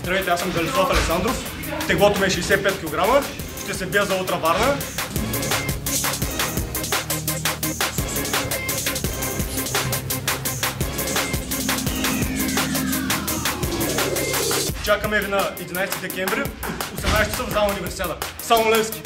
Здравейте, аз съм Галислав Александров. Теглото ми е 65 кг. Ще се бия за Ултра Варна. Чакаме ви на 11 декември от 18 часа в зала Универсиада. Само Левски!